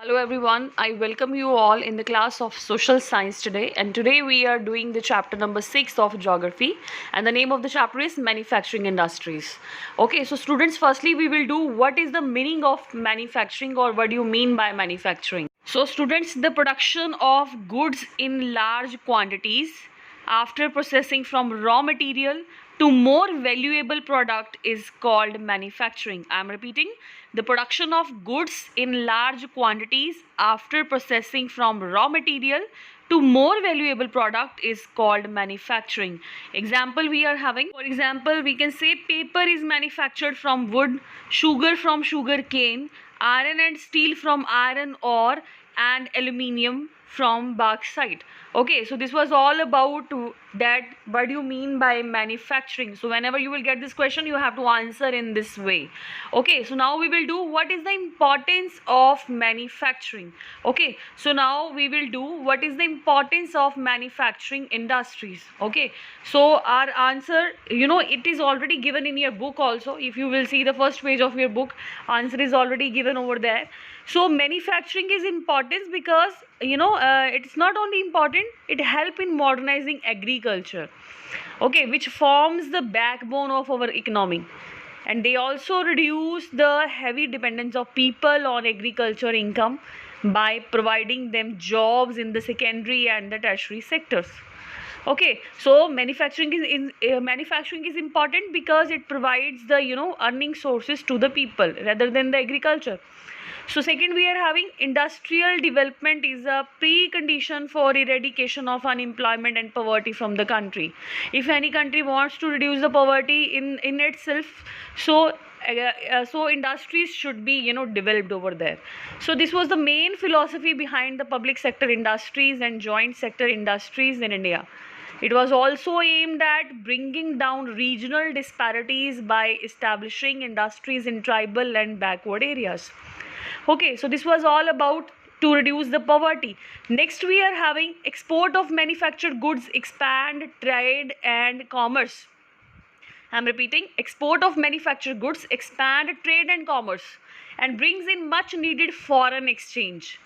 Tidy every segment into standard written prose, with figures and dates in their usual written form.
Hello everyone, I welcome you all in the class of social science today, and today we are doing the chapter number 6 of geography, and the name of the chapter is manufacturing industries. Okay, so students, firstly we will do what is the meaning of manufacturing, or what do you mean by manufacturing. So students, the production of goods in large quantities after processing from raw material to more valuable product is called manufacturing. I am repeating, the production of goods in large quantities after processing from raw material to more valuable product is called manufacturing. Example we are having, for example, we can say paper is manufactured from wood, sugar from sugar cane, iron and steel from iron ore, and aluminium from bauxite. Okay, so this was all about that what do you mean by manufacturing. So whenever you will get this question, you have to answer in this way. Okay, so now we will do what is the importance of manufacturing. Okay, so now we will do what is the importance of manufacturing industries. Okay, so our answer, it is already given in your book also. If you will see the first page of your book, answer is already given over there. So manufacturing is important because it's not only important, it help in modernizing agriculture, okay, which forms the backbone of our economy, and they also reduce the heavy dependence of people on agriculture income by providing them jobs in the secondary and the tertiary sectors. Okay, so manufacturing is important because it provides the earning sources to the people rather than the agriculture. So second, we are having industrial development is a precondition for eradication of unemployment and poverty from the country. If any country wants to reduce the poverty in itself, so industries should be developed over there. So this was the main philosophy behind the public sector industries and joint sector industries in India. It was also aimed at bringing down regional disparities by establishing industries in tribal and backward areas. Okay, so this was all about to reduce the poverty. Next, we are having export of manufactured goods, expand trade and commerce. I'm repeating, export of manufactured goods, expand trade and commerce, and brings in much needed foreign exchange.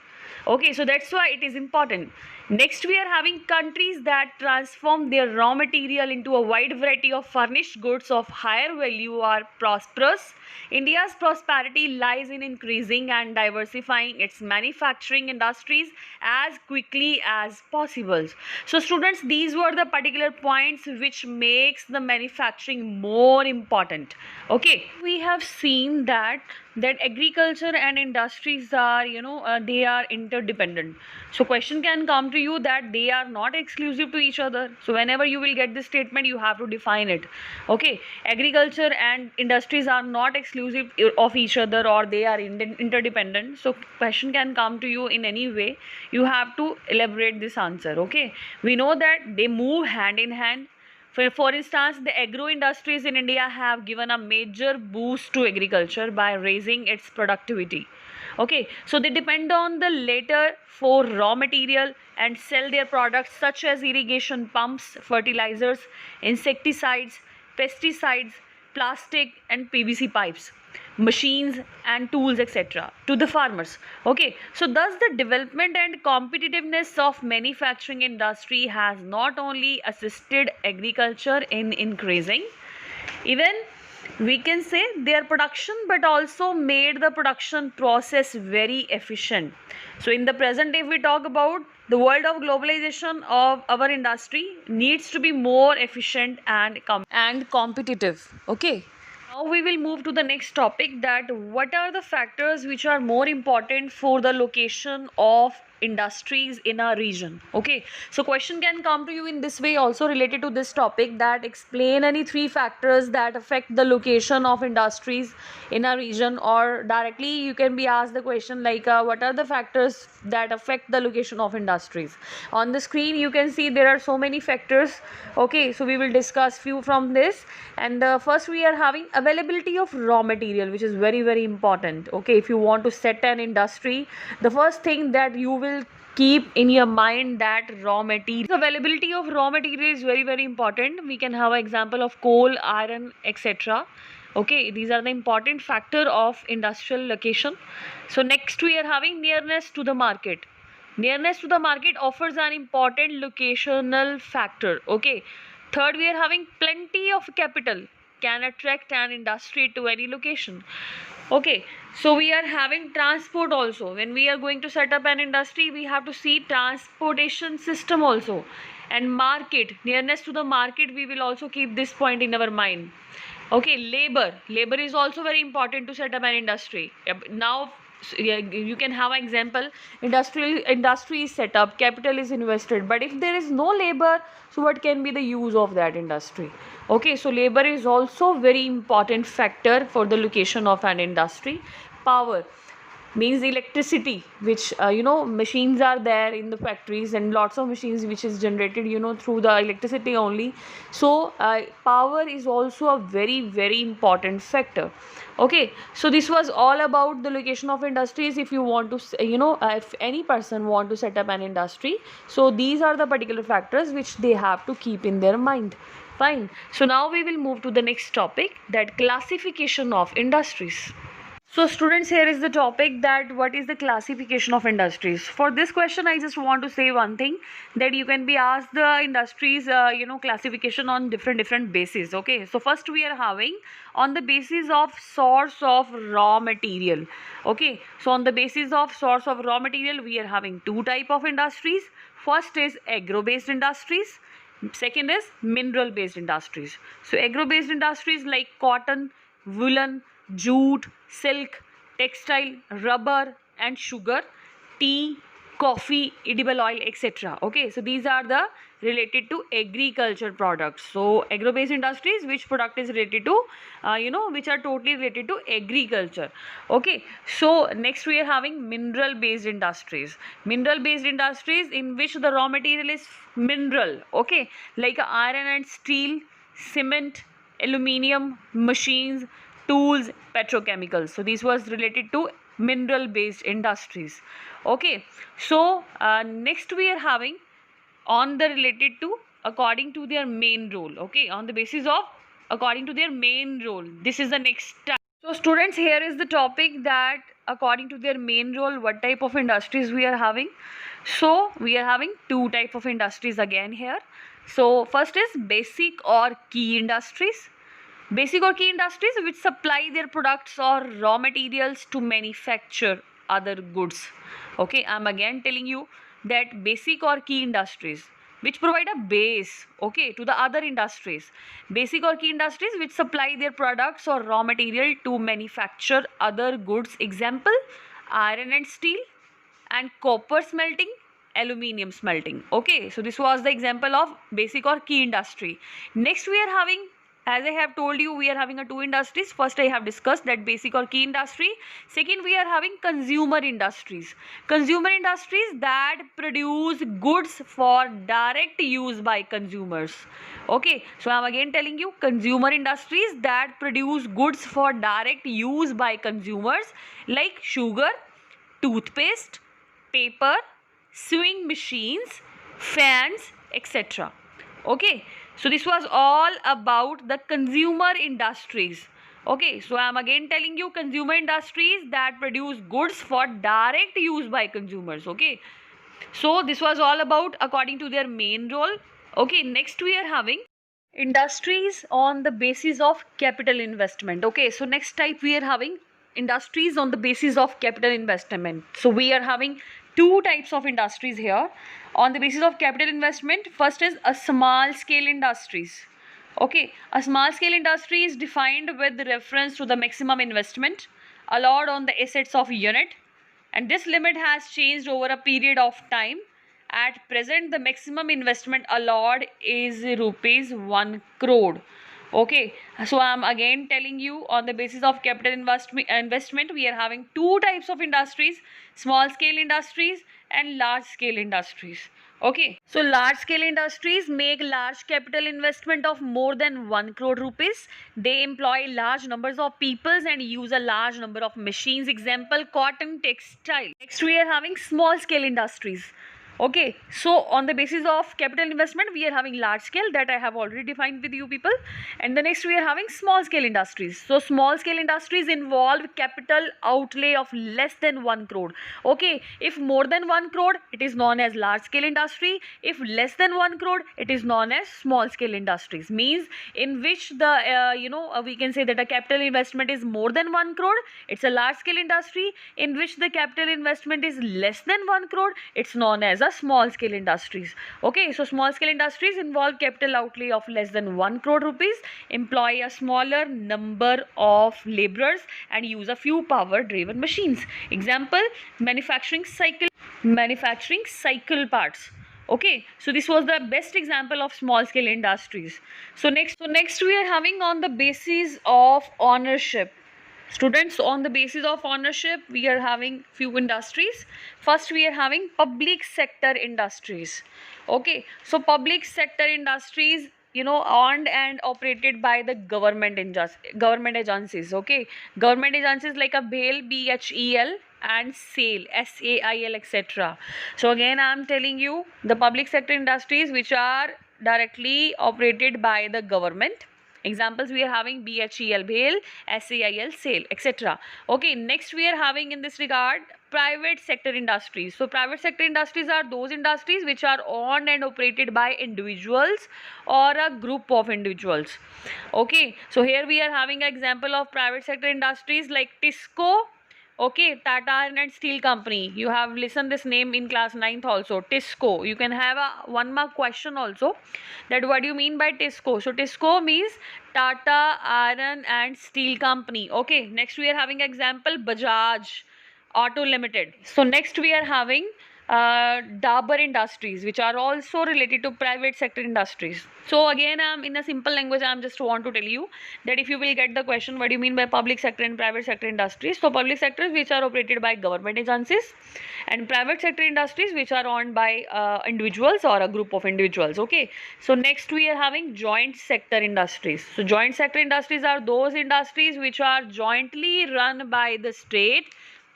Okay, so that's why it is important. Next, we are having countries that transform their raw material into a wide variety of furnished goods of higher value are prosperous. India's prosperity lies in increasing and diversifying its manufacturing industries as quickly as possible. So students, these were the particular points which makes the manufacturing more important. Okay, we have seen that agriculture and industries are they are interdependent. So question can come to you that they are not exclusive to each other. So whenever you will get this statement, you have to define it. Okay, agriculture and industries are not exclusive of each other, or they are interdependent. So question can come to you in any way, you have to elaborate this answer. Okay, we know that they move hand in hand. For instance, the agro industries in India have given a major boost to agriculture by raising its productivity. Okay, so they depend on the latter for raw material and sell their products such as irrigation pumps, fertilizers, insecticides, pesticides, plastic and PVC pipes, machines and tools, etc., to the farmers. Okay, so thus the development and competitiveness of manufacturing industry has not only assisted agriculture in increasing, even we can say their production, but also made the production process very efficient. So in the present day, if we talk about the world of globalization, of our industry needs to be more efficient and competitive. Okay, now we will move to the next topic, that what are the factors which are more important for the location of industries in a region. Okay, so question can come to you in this way also related to this topic, that explain any three factors that affect the location of industries in a region, or directly you can be asked the question like what are the factors that affect the location of industries. On the screen you can see there are so many factors. Okay, so we will discuss few from this. And first we are having availability of raw material, which is very very important. Okay, if you want to set an industry, the first thing that you will keep in your mind, that raw material availability of raw material is very very important. We can have an example of coal, iron, etc. Okay, these are the important factor of industrial location. So next we are having nearness to the market. Nearness to the market offers an important locational factor. Okay. Third, we are having plenty of capital can attract an industry to any location. Okay, so we are having transport also. When we are going to set up an industry, we have to see transportation system also, and market, nearness to the market. We will also keep this point in our mind. Okay, labor is also very important to set up an industry. Now yeah, you can have an example. Industry is set up, capital is invested, but if there is no labor, so what can be the use of that industry? Okay, so labor is also very important factor for the location of an industry. Power means electricity, which machines are there in the factories, and lots of machines which is generated through the electricity only. So power is also a very very important factor. Okay, so this was all about the location of industries. If you want to if any person want to set up an industry, so these are the particular factors which they have to keep in their mind. Fine, so now we will move to the next topic, that classification of industries. So students, here is the topic, that what is the classification of industries. For this question, I just want to say one thing, that you can be asked the industries classification on different bases. Okay, so first we are having on the basis of source of raw material. Okay, so on the basis of source of raw material, we are having two type of industries. First is agro based industries, second is mineral based industries. So agro based industries like cotton, woolen, jute, silk, textile, rubber and sugar, tea, coffee, edible oil, etc. Okay, so these are the related to agriculture products. So agro based industries, which product is related to which are totally related to agriculture. Okay, so next we are having mineral based industries. Mineral based industries in which the raw material is mineral. Okay, like iron and steel, cement, aluminium, machines, tools, petrochemicals. So this was related to mineral based industries. Okay, so next we are having on the related to according to their main role. Okay, on the basis of according to their main role, this is the next type. So students, here is the topic, that according to their main role, what type of industries we are having. So we are having two type of industries again here. So first is basic or key industries. Basic or key industries which supply their products or raw materials to manufacture other goods. Okay, I'm again telling you that basic or key industries which provide a base, okay, to the other industries. Basic or key industries which supply their products or raw material to manufacture other goods. Example, iron and steel, and copper smelting, aluminium smelting. Okay, so this was the example of basic or key industry. Next we are having, as I have told you, we are having a two industries. First I have discussed that basic or key industry. Second we are having consumer industries. Consumer industries that produce goods for direct use by consumers. Okay, so I'm again telling you, consumer industries that produce goods for direct use by consumers, like sugar, toothpaste, paper, sewing machines, fans, etc. Okay, so this was all about the consumer industries. Okay, so I am again telling you, consumer industries that produce goods for direct use by consumers. Okay, so this was all about according to their main role. Okay, next we are having industries on the basis of capital investment. Okay, so next type we are having industries on the basis of capital investment. So we are having two types of industries here on the basis of capital investment. First is a small scale industries. Okay, a small scale industry is defined with reference to the maximum investment allowed on the assets of unit, and this limit has changed over a period of time. At present, the maximum investment allowed is rupees 1 crore. Okay, so I am again telling you, on the basis of capital investment, we are having two types of industries: small scale industries and large scale industries. Okay, so large scale industries make large capital investment of more than 1 crore rupees. They employ large numbers of peoples and use a large number of machines. Example, cotton, textile. Next we are having small scale industries. Okay, so on the basis of capital investment, we are having large scale that I have already defined with you people. And the next we are having small scale industries. So small scale industries involve capital outlay of less than 1 crore. Okay, if more than 1 crore, it is known as large scale industry. If less than 1 crore, it is known as small scale industries. Means in which the we can say that a capital investment is more than 1 crore, it's a large scale industry. In which the capital investment is less than 1 crore, it's known as a small scale industries. Okay, so small scale industries involve capital outlay of less than 1 crore rupees, employ a smaller number of laborers, and use a few power driven machines. Example, manufacturing cycle parts. Okay, so this was the best example of small scale industries. So next we are having on the basis of ownership. Students, on the basis of ownership, we are having few industries. First, we are having public sector industries. Okay, so public sector industries, owned and operated by the government agencies. Okay, government agencies like a BHEL and SAIL, etc. So again, I am telling you the public sector industries which are directly operated by the government. Examples we are having BHEL, BHEL, SAIL, SAIL, etc. Okay, next we are having in this regard private sector industries. So private sector industries are those industries which are owned and operated by individuals or a group of individuals. Okay, so here we are having an example of private sector industries like TISCO. Okay, Tata Iron and Steel Company. You have listened this name in class 9th also. TISCO. You can have a 1 mark question also. That what do you mean by TISCO? So TISCO means Tata Iron and Steel Company. Okay. Next we are having example Bajaj Auto Limited. So next we are having Dabur Industries, which are also related to private sector industries. So again, in a simple language, I'm just want to tell you that if you will get the question, what do you mean by public sector and private sector industries? So public sectors which are operated by government agencies, and private sector industries which are owned by individuals or a group of individuals. Okay. So next we are having joint sector industries. So joint sector industries are those industries which are jointly run by the state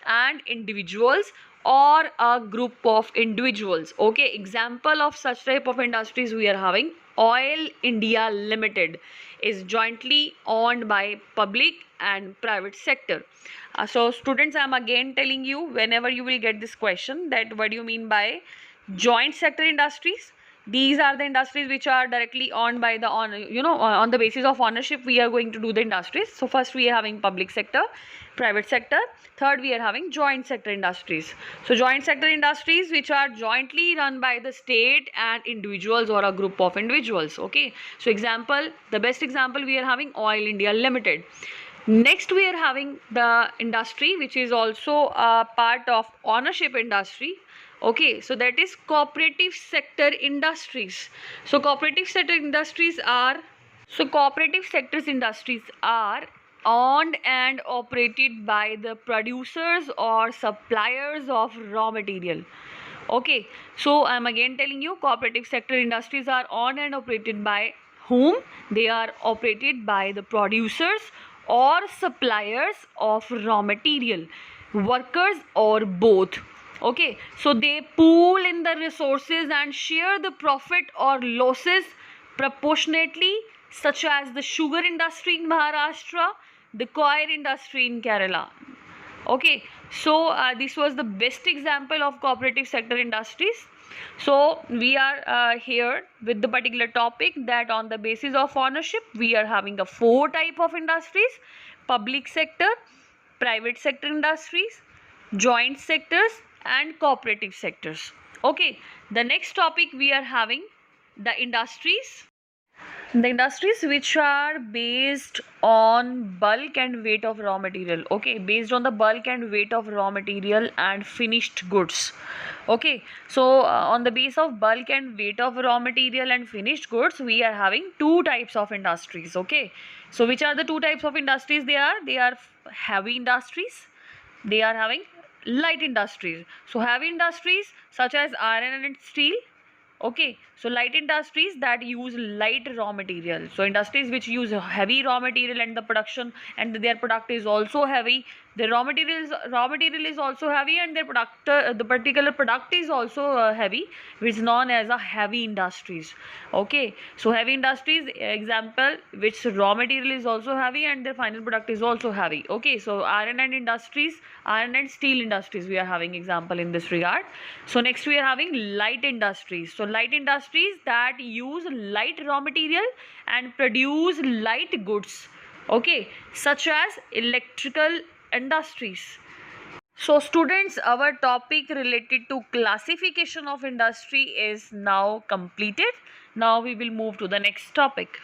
and individuals or a group of individuals. Okay, example of such type of industries we are having Oil India Limited is jointly owned by public and private sector. So students, I'm again telling you whenever you will get this question that what do you mean by joint sector industries? These are the industries which are directly owned by the on the basis of ownership we are going to do the industries. So first we are having public sector, private sector. Third we are having joint sector industries. So joint sector industries which are jointly run by the state and individuals or a group of individuals. Okay, so example, the best example we are having Oil India Limited. Next we are having the industry which is also a part of ownership industry. Okay, so that is cooperative sector industries. So cooperative sector industries are owned and operated by the producers or suppliers of raw material. Okay, so I'm again telling you cooperative sector industries are owned and operated by whom? They are operated by the producers or suppliers of raw material, workers, or both. Okay, so they pool in the resources and share the profit or losses proportionately, such as the sugar industry in Maharashtra, the coir industry in Kerala. Okay, so this was the best example of cooperative sector industries. So we are here with the particular topic that on the basis of ownership we are having a 4 type of industries: public sector, private sector industries, joint sectors, and cooperative sectors. Okay, the next topic we are having the industries which are based on bulk and weight of raw material. Okay, based on the bulk and weight of raw material and finished goods. Okay, so on the base of bulk and weight of raw material and finished goods, we are having 2 types of industries. Okay, so which are the 2 types of industries? They are heavy industries, they are having light industries. So heavy industries such as iron and steel. Okay, so light industries that use light raw material. So industries which use heavy raw material and the production and their product is also heavy. Their raw material is also heavy, and their the particular product is also heavy, which is known as a heavy industries. Okay, so heavy industries example, which raw material is also heavy and their final product is also heavy. Okay, so iron and industries, iron and steel industries, we are having example in this regard. So next we are having light industries. So light industries that use light raw material and produce light goods. Okay, such as electrical industries. So students, our topic related to classification of industry is now completed. Now we will move to the next topic.